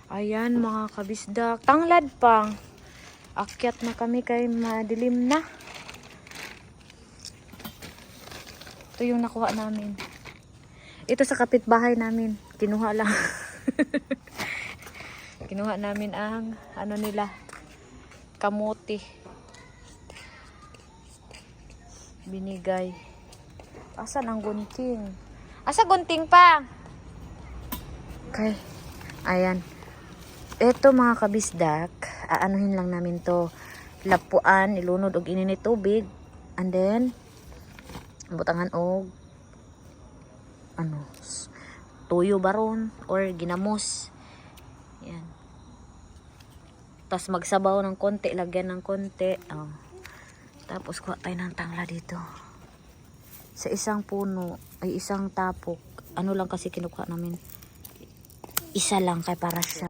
Ayan mga kabisdak. Tanglad pang. Akyat na kami kay madilim na. Ito yung nakuha namin. Ito sa kapitbahay namin. Kinuha lang. Kinuha namin ang ano nila. Kamuti. Binigay. Asan ang gunting? Asa gunting pa? Okay. Ayan. Ito mga kabisdak, aanuhin lang namin to. Lapuan, ilunod og ininit tubig. And then, butangan og ano, tuyo baron or ginamos. Yan. Tapos magsabaw ng konti, lagyan ng konti. Oh. Tapos kuha tayo ng tangla dito. Sa isang puno, ay isang tapok. Ano lang kasi kinukuha namin. Isa lang kay para siya.